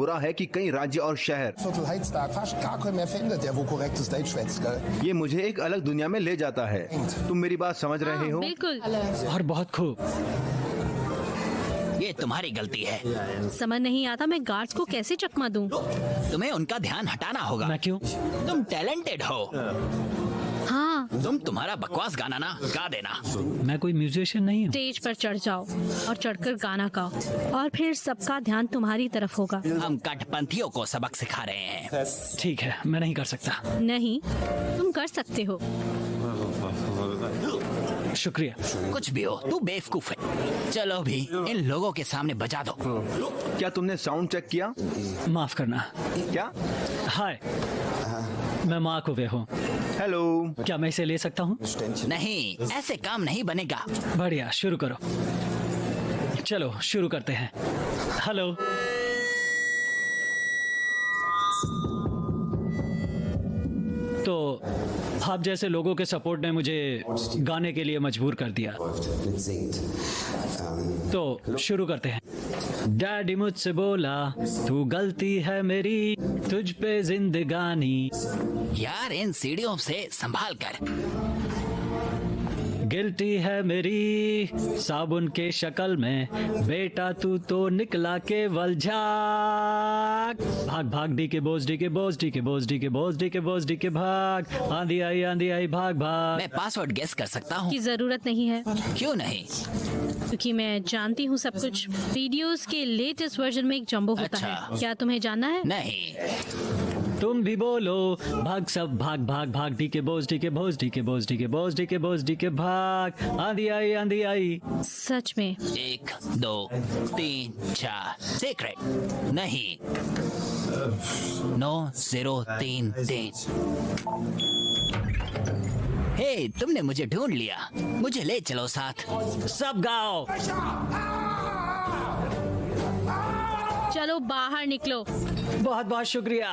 बुरा है कि कई राज्य और शहर। Viertel Heiztag, fast gar kein mehr findet, der wo korrektes Deutsch schwätzt, gell? ये मुझे एक अलग दुनिया में ले जाता है। तुम मेरी बात समझ रहे हो? बिल्कुल। और बहुत खूब। ये तुम्हारी गलती है। समझ नहीं आता मैं गार्ड्स को कैसे चकमा दूं। तुम्हें उनका ध्यान हटाना होगा। मैं क्यों? तुम टैलेंटेड हो। हाँ, तुम्हारा बकवास गाना ना गा देना। मैं कोई म्यूजिशियन नहीं हूँ। स्टेज पर चढ़ जाओ और चढ़कर गाना गाओ और फिर सबका ध्यान तुम्हारी तरफ होगा। हम कट्टरपंथियों को सबक सिखा रहे हैं। ठीक है, मैं नहीं कर सकता। नहीं, तुम कर सकते हो। शुक्रिया। कुछ भी हो, तू बेवकूफ है। चलो भी इन लोगों के सामने बजा दो। क्या तुमने साउंड चेक किया? माफ करना। क्या? हाय, मैं मार्क हुए हूँ। हेलो। क्या मैं इसे ले सकता हूँ? नहीं, ऐसे काम नहीं बनेगा। बढ़िया, शुरू करो। चलो शुरू करते हैं। हेलो। तो आप जैसे लोगों के सपोर्ट ने मुझे गाने के लिए मजबूर कर दिया। तो शुरू करते हैं। डैडी मुझसे बोला तू गलती है मेरी, तुझ पे जिंदगानी। यार इन सीढ़ियों से संभाल कर। गिल्टी है मेरी साबुन के शक्ल में, बेटा तू तो निकला केवल झाग। भाग भाग डी के बोझ, डी के बोझ, डी के बोझ, डी के बोझ, डी के बोझ, डी के भाग। आंधी आई भाग भाग। मैं पासवर्ड गेस कर सकता हूँ? की जरूरत नहीं है। क्यों नहीं? क्योंकि मैं जानती हूँ सब कुछ। वीडियोस के लेटेस्ट वर्जन में एक जंबो होता अच्छा। है। क्या तुम्हें जानना है? नहीं। तुम भी बोलो भाग सब भाग भाग भाग। डी के बोझ, डी के बोझ, डी के बोझ, डी के बोझ, डी के बोझ, डी के भाग। आंधी आई। सच में? 1 2 3 4। सीक्रेट नहीं। 9 0 3 3। हे, तुमने मुझे ढूंढ लिया। मुझे ले चलो साथ। सब गाओ। चलो बाहर निकलो। बहुत बहुत शुक्रिया।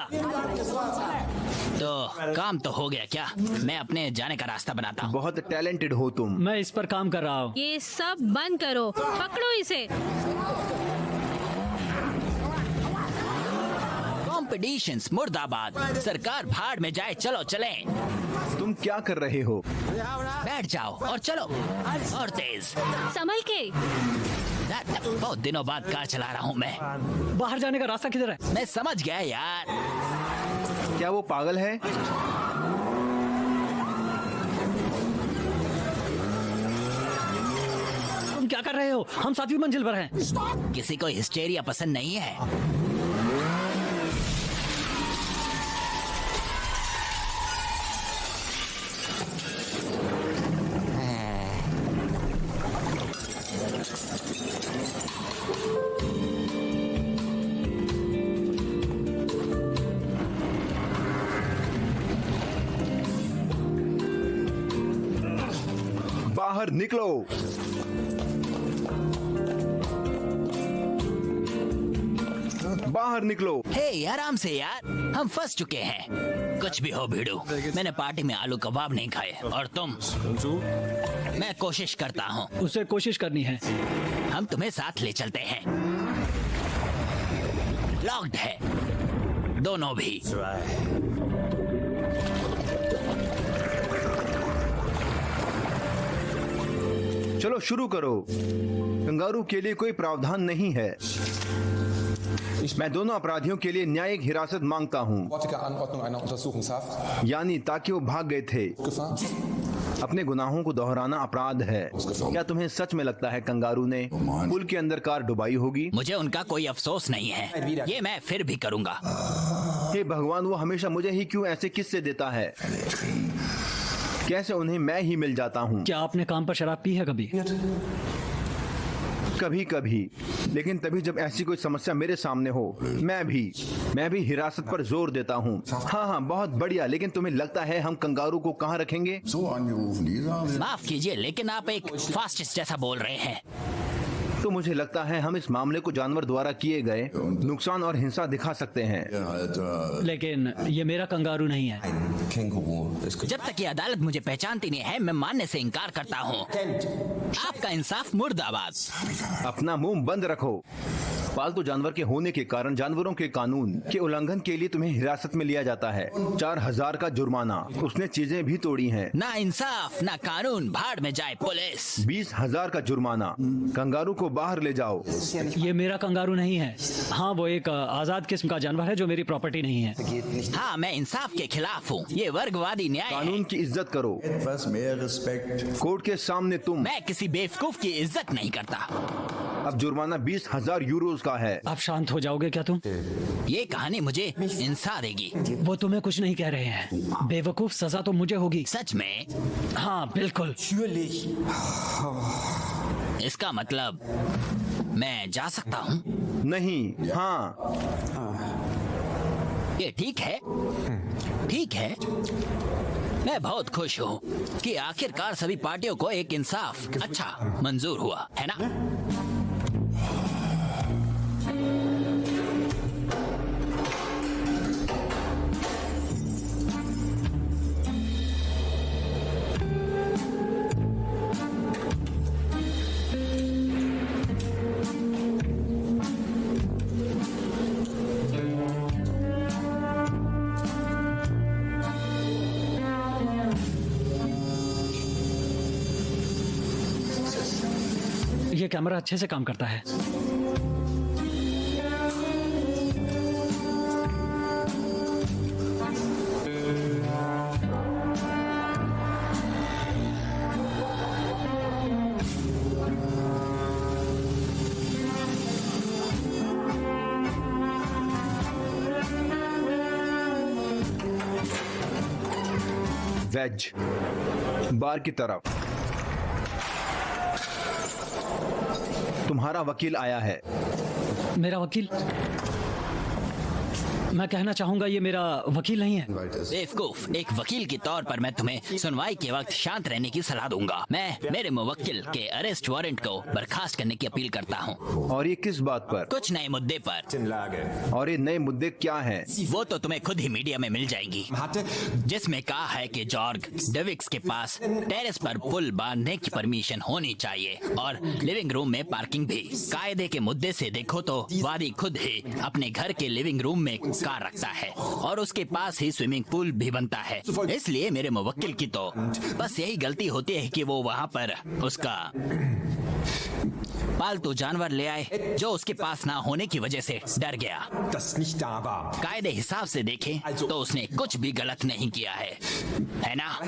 तो काम तो हो गया क्या? मैं अपने जाने का रास्ता बनाता हूँ। बहुत टैलेंटेड हो तुम। मैं इस पर काम कर रहा हूँ। ये सब बंद करो। पकड़ो इसे। कॉम्पिटिशन्स मुर्दाबाद। सरकार भाड़ में जाए। चलो चलें। तुम क्या कर रहे हो? बैठ जाओ और चलो। और तेज। संभल के। बहुत दिनों बाद कार चला रहा हूँ मैं। बाहर जाने का रास्ता किधर है? मैं समझ गया यार। क्या वो पागल है? तुम क्या कर रहे हो? हम 7वीं मंजिल पर हैं। किसी को हिस्टेरिया पसंद नहीं है। बाहर निकलो। बाहर निकलो। हे आराम से यार, हम फंस चुके हैं। कुछ भी हो भीड़ू, मैंने पार्टी में आलू कबाब नहीं खाए। और तुम? मैं कोशिश करता हूँ। उसे कोशिश करनी है। हम तुम्हें साथ ले चलते हैं। लॉक्ड है दोनों भी। चलो शुरू करो। कंगारू के लिए कोई प्रावधान नहीं है। मैं दोनों अपराधियों के लिए न्यायिक हिरासत मांगता हूँ। यानी ताकि वो भाग गए थे। अपने गुनाहों को दोहराना अपराध है। क्या तुम्हें सच में लगता है कंगारू ने पुल के अंदर कार डुबाई होगी? मुझे उनका कोई अफसोस नहीं है। ये मैं फिर भी करूँगा। हे भगवान, वो हमेशा मुझे ही क्यों ऐसे किस्से देता है? कैसे उन्हें मैं ही मिल जाता हूँ। क्या आपने काम पर शराब पी है कभी? कभी कभी, लेकिन तभी जब ऐसी कोई समस्या मेरे सामने हो। मैं भी हिरासत पर जोर देता हूँ। हाँ, बहुत बढ़िया। लेकिन तुम्हें लगता है हम कंगारू को कहाँ रखेंगे? माफ कीजिए, लेकिन आप एक फास्टिस्ट जैसा बोल रहे हैं। तो मुझे लगता है हम इस मामले को जानवर द्वारा किए गए नुकसान और हिंसा दिखा सकते हैं। लेकिन ये मेरा कंगारू नहीं है। जब तक ये अदालत मुझे पहचानती नहीं है, मैं मानने से इनकार करता हूँ। आपका इंसाफ मुर्दाबाद। अपना मुंह बंद रखो पालतू जानवर के होने के कारण जानवरों के कानून के उल्लंघन के लिए तुम्हें हिरासत में लिया जाता है। 4000 का जुर्माना। उसने चीजें भी तोड़ी हैं। ना इंसाफ ना कानून, भाड़ में जाए पुलिस। 20,000 का जुर्माना। कंगारू को बाहर ले जाओ। ये मेरा कंगारू नहीं है। हाँ, वो एक आजाद किस्म का जानवर है जो मेरी प्रॉपर्टी नहीं है। हाँ, मैं इंसाफ के खिलाफ हूँ। ये वर्गवादी न्याय है। कानून की इज्जत करो। Etwas mehr Respekt. कोर्ट के सामने तुम। मैं किसी बेवकूफ की इज्जत नहीं करता। अब जुर्माना 20,000 यूरोज का है। आप शांत हो जाओगे क्या तुम? ये कहानी मुझे इंसान देगी। वो तुम्हें कुछ नहीं कह रहे हैं। बेवकूफ, सजा तो मुझे होगी। सच में? हाँ बिल्कुल। इसका मतलब मैं जा सकता हूँ? नहीं। हाँ। ये ठीक है। ठीक है। मैं बहुत खुश हूँ कि आखिरकार सभी पार्टियों को एक इंसाफ अच्छा मंजूर हुआ, है ना? ये कैमरा अच्छे से काम करता है। वेज बार की तरफ। तुम्हारा वकील आया है। मेरा वकील? मैं कहना चाहूंगा ये मेरा वकील नहीं है। बेवकूफ, एक वकील के तौर पर मैं तुम्हें सुनवाई के वक्त शांत रहने की सलाह दूंगा। मैं मेरे मुवक्किल के अरेस्ट वारंट को बर्खास्त करने की अपील करता हूँ। और ये किस बात पर? कुछ नए मुद्दे पर। और ये नए मुद्दे क्या हैं? वो तो तुम्हें खुद ही मीडिया में मिल जाएंगी, जिसमें कहा है कि जॉर्ग डेविक्स के पास टेरेस पर पुल बांधने की परमिशन होनी चाहिए और लिविंग रूम में पार्किंग भी। कायदे के मुद्दे से देखो तो वादी खुद ही अपने घर के लिविंग रूम में कार रखता है और उसके पास ही स्विमिंग पूल भी बनता है। इसलिए मेरे मुवक्किल की तो बस यही गलती होती है कि वो वहाँ पर उसका पालतू जानवर ले आए जो उसके पास ना होने की वजह से डर गया। कायदे हिसाब से देखें तो उसने कुछ भी गलत नहीं किया है ना?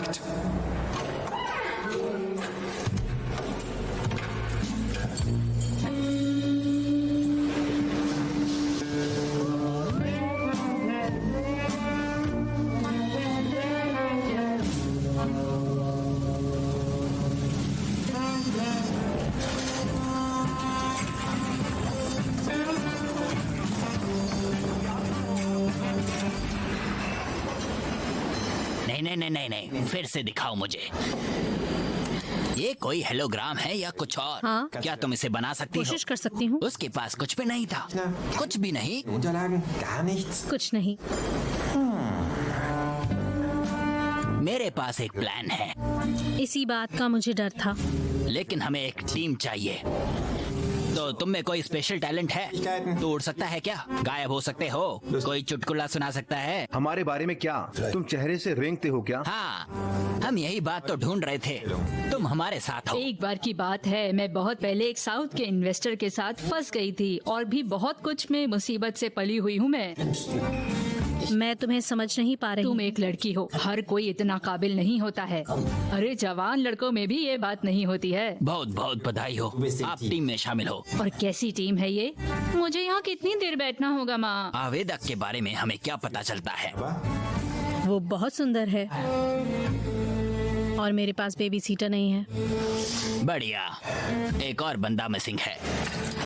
नहीं, फिर से दिखाओ मुझे। ये कोई हेलोग्राम है या कुछ और? हाँ। क्या तुम इसे बना सकती हो? कोशिश कर सकती हूँ। उसके पास कुछ भी नहीं था। कुछ भी नहीं। कुछ नहीं। मेरे पास एक प्लान है। इसी बात का मुझे डर था। लेकिन हमें एक टीम चाहिए। तो तुम में कोई स्पेशल टैलेंट है? तो उड़ सकता है क्या? गायब हो सकते हो? कोई चुटकुला सुना सकता है? हमारे बारे में क्या? तुम चेहरे से रेंगते हो क्या? हाँ, हम यही बात तो ढूंढ रहे थे। तुम हमारे साथ हो। एक बार की बात है, मैं बहुत पहले एक साउथ के इन्वेस्टर के साथ फंस गई थी और भी बहुत कुछ में मुसीबत से पली हुई हूँ मैं तुम्हें समझ नहीं पा रही। तुम एक लड़की हो, हर कोई इतना काबिल नहीं होता है। अरे जवान लड़कों में भी ये बात नहीं होती है। बहुत बहुत बधाई हो, आप टीम में शामिल हो। और कैसी टीम है ये? मुझे यहाँ कितनी देर बैठना होगा माँ? आवेदक के बारे में हमें क्या पता चलता है? वो बहुत सुंदर है और मेरे पास बेबी सीटर नहीं है। बढ़िया, एक और बंदा मिसिंग है।